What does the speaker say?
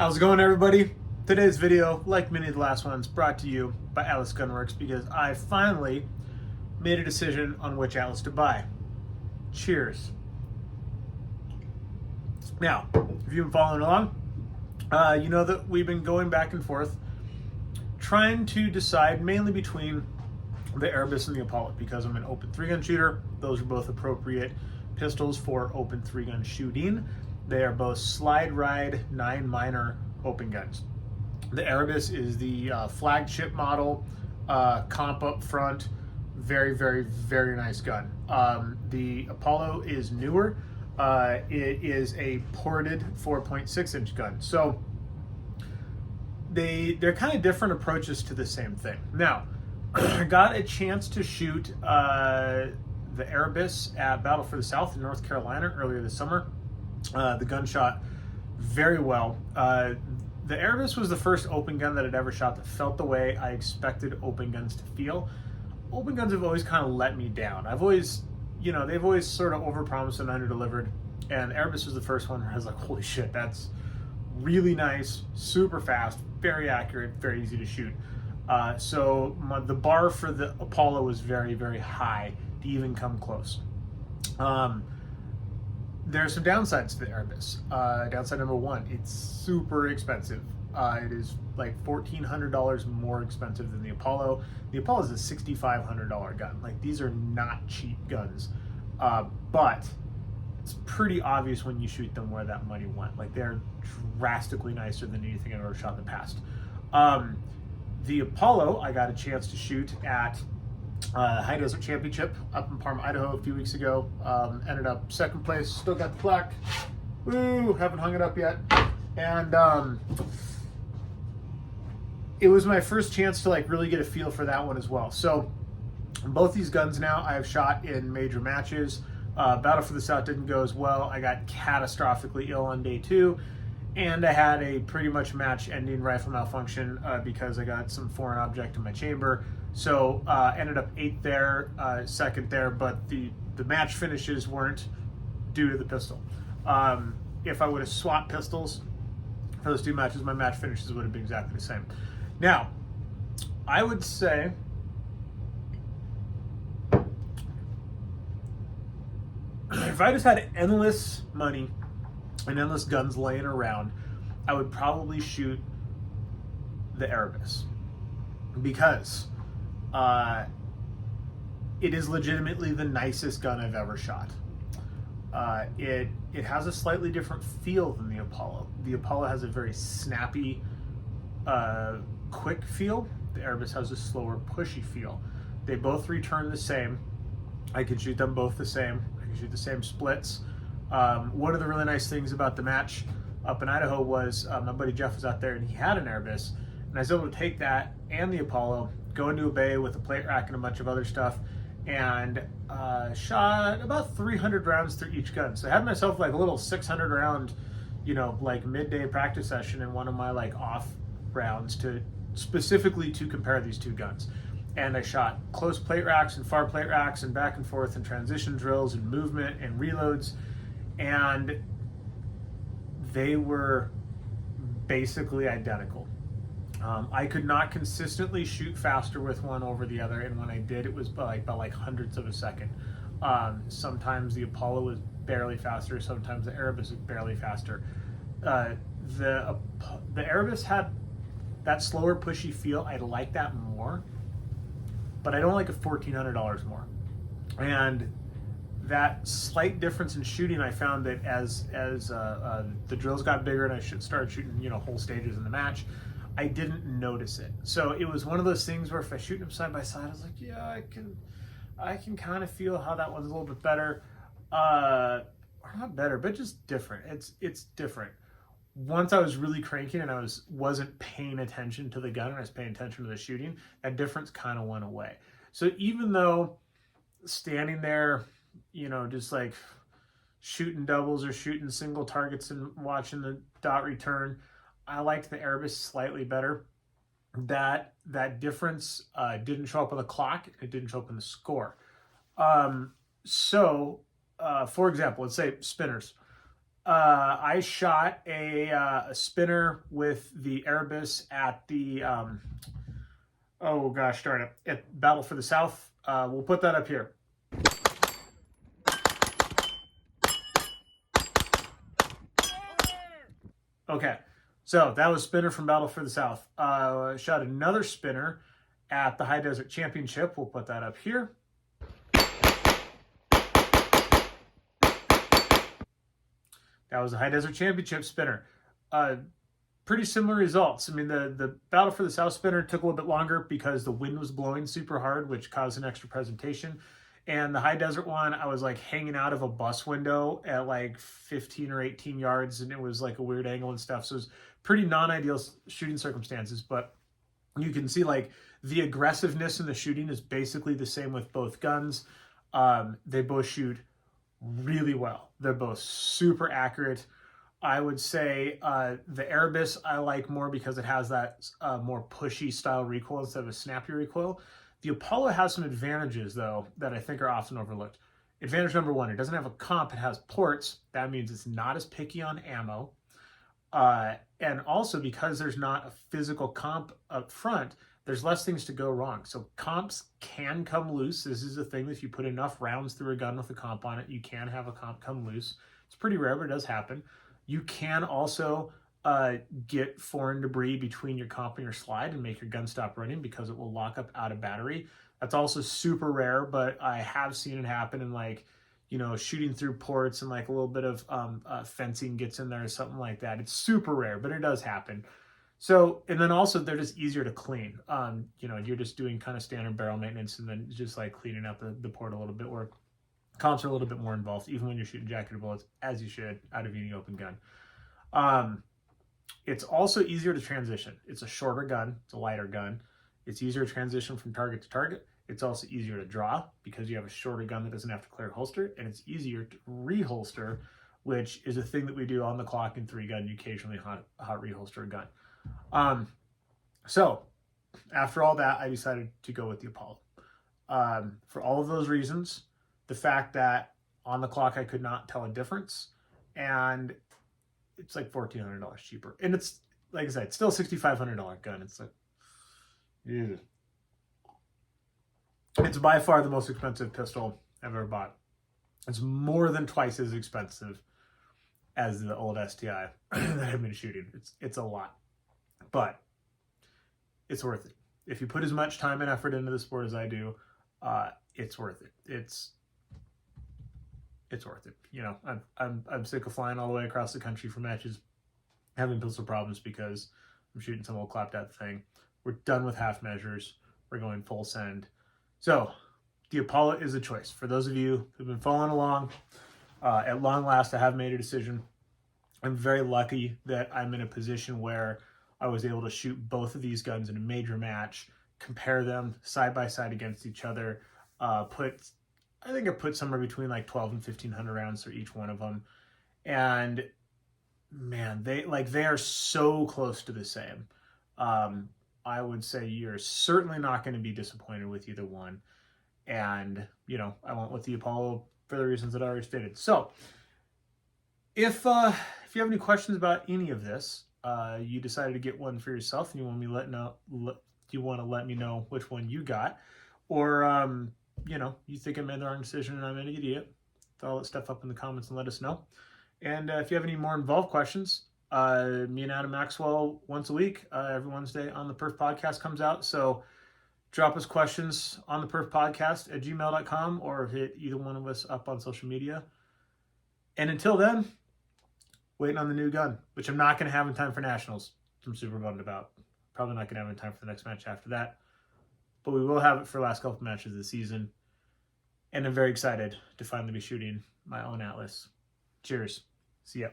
How's it going, everybody? Today's video, like many of the last ones, brought to you by Atlas Gunworks because I finally made a decision on which Atlas to buy. Cheers. Now, if you've been following along, you know that we've been going back and forth trying to decide mainly between the Erebus and the Apollo because I'm an open 3-gun shooter. Those are both appropriate pistols for open 3-gun shooting. They are both slide ride 9 minor open guns. The Arabus is the flagship model, comp up front, very, very, very nice gun. The Apollo is newer. It is a ported 4.6 inch gun. So they're kind of different approaches to the same thing. Now, I got a chance to shoot the Erebus at Battle for the South in North Carolina earlier this summer. The gun shot very well. The Erebus was the first open gun that I'd ever shot that felt the way I expected open guns to feel. Open guns have always kind of let me down. They've always sort of overpromised and underdelivered. And Erebus was the first one where I was like, holy shit, that's really nice, super fast, very accurate, very easy to shoot. So the bar for the Apollo was very, very high to even come close. There are some downsides to the Arabus. Downside number one, it's super expensive. It is like $1,400 more expensive than the Apollo. The Apollo is a $6,500 gun. Like, these are not cheap guns, but it's pretty obvious when you shoot them where that money went. Like, they're drastically nicer than anything I've ever shot in the past. The Apollo, I got a chance to shoot at High Desert Championship up in Parma, Idaho a few weeks ago. Ended up second place, still got the plaque. Woo, haven't hung it up yet. And it was my first chance to like really get a feel for that one as well. So both these guns now I have shot in major matches. Battle for the South didn't go as well. I got catastrophically ill on day 2. And I had a pretty much match-ending rifle malfunction because I got some foreign object in my chamber. So ended up 8th there, 2nd there, but the match finishes weren't due to the pistol. If I would have swapped pistols for those 2 matches, my match finishes would have been exactly the same. Now, I would say if I just had endless money and endless guns laying around, I would probably shoot the Erebus because it is legitimately the nicest gun I've ever shot. It has a slightly different feel than the Apollo. The Apollo has a very snappy, quick feel. The Erebus has a slower, pushy feel. They both return the same. I can shoot them both the same. I can shoot the same splits. One of the really nice things about the match up in Idaho was my buddy Jeff was out there and he had an Erebus, and I was able to take that and the Apollo, go into a bay with a plate rack and a bunch of other stuff, and shot about 300 rounds through each gun. So I had myself like a little 600 round, like midday practice session in one of my like off rounds to specifically to compare these 2 guns. And I shot close plate racks and far plate racks and back and forth and transition drills and movement and reloads. And they were basically identical. I could not consistently shoot faster with one over the other, and when I did, it was by like hundredths of a second. Sometimes the Apollo was barely faster, sometimes the Arabus was barely faster. The Arabus had that slower, pushy feel. I like that more, but I don't like it $1,400 more. And that slight difference in shooting, I found that as the drills got bigger and I started shooting, whole stages in the match, I didn't notice it. So it was one of those things where if I shoot them side by side, I was like, yeah, I can kind of feel how that one's a little bit better, or not better, but just different. It's different. Once I was really cranking and I wasn't paying attention to the gun and I was paying attention to the shooting, that difference kind of went away. So even though standing there, just like shooting doubles or shooting single targets and watching the dot return, I liked the Erebus slightly better. That difference didn't show up on the clock. It didn't show up in the score. For example, let's say spinners. I shot a spinner with the Erebus at the oh gosh darn it, at Battle for the South. We'll put that up here. Okay, so that was spinner from Battle for the South. Shot another spinner at the High Desert Championship. We'll put that up here. That was the High Desert Championship spinner. Pretty similar results. I mean, the Battle for the South spinner took a little bit longer because the wind was blowing super hard, which caused an extra presentation. And the High Desert one, I was like hanging out of a bus window at like 15 or 18 yards, and it was like a weird angle and stuff. So it was pretty non-ideal shooting circumstances, but you can see like the aggressiveness in the shooting is basically the same with both guns. They both shoot really well. They're both super accurate. I would say the Arabus I like more because it has that more pushy style recoil instead of a snappy recoil. The Apollo has some advantages, though, that I think are often overlooked. Advantage number one, it doesn't have a comp, it has ports. That means it's not as picky on ammo. And also because there's not a physical comp up front, there's less things to go wrong. So comps can come loose. This is a thing that if you put enough rounds through a gun with a comp on it, you can have a comp come loose. It's pretty rare, but it does happen. You can also get foreign debris between your comp and your slide and make your gun stop running because it will lock up out of battery. That's also super rare, but I have seen it happen in like, you know, shooting through ports and like a little bit of fencing gets in there or something like that. It's super rare, but it does happen. So, and then also they're just easier to clean. You know, you're just doing kind of standard barrel maintenance and then just like cleaning out the port a little bit, where comps are a little bit more involved, even when you're shooting jacketed bullets, as you should, out of any open gun. It's also easier to transition. It's a shorter gun. It's a lighter gun. It's easier to transition from target to target. It's also easier to draw because you have a shorter gun that doesn't have to clear holster, and it's easier to reholster, which is a thing that we do on the clock in 3-gun. You occasionally hot reholster a gun. So after all that, I decided to go with the Apollo. For all of those reasons, the fact that on the clock I could not tell a difference, and it's like $1,400 cheaper. And it's, like I said, it's still a $6,500 gun. It's like, yeah. It's by far the most expensive pistol I've ever bought. It's more than twice as expensive as the old STI that I've been shooting. It's a lot, but it's worth it. If you put as much time and effort into the sport as I do, it's worth it. It's worth it. You know, I'm sick of flying all the way across the country for matches, having pistol problems because I'm shooting some old clapped out thing. We're done with half measures. We're going full send. So the Apollo is a choice. For those of you who've been following along, at long last, I have made a decision. I'm very lucky that I'm in a position where I was able to shoot both of these guns in a major match, compare them side by side against each other, I think I put somewhere between like 12 and 1,500 rounds for each one of them. And man, they are so close to the same. I would say you're certainly not going to be disappointed with either one. And, you know, I went with the Apollo for the reasons that I already stated. So if you have any questions about any of this, you decided to get one for yourself and you want me to let me know which one you got, or, you know, you think I made the wrong decision and I'm an idiot, throw all that stuff up in the comments and let us know. And if you have any more involved questions, me and Adam Maxwell once a week, every Wednesday on the Perf Podcast comes out. So drop us questions on the Perf Podcast at gmail.com or hit either one of us up on social media. And until then, waiting on the new gun, which I'm not going to have in time for Nationals. I'm super bummed about. Probably not going to have in time for the next match after that. But we will have it for the last couple of matches of the season. And I'm very excited to finally be shooting my own Atlas. Cheers. See ya.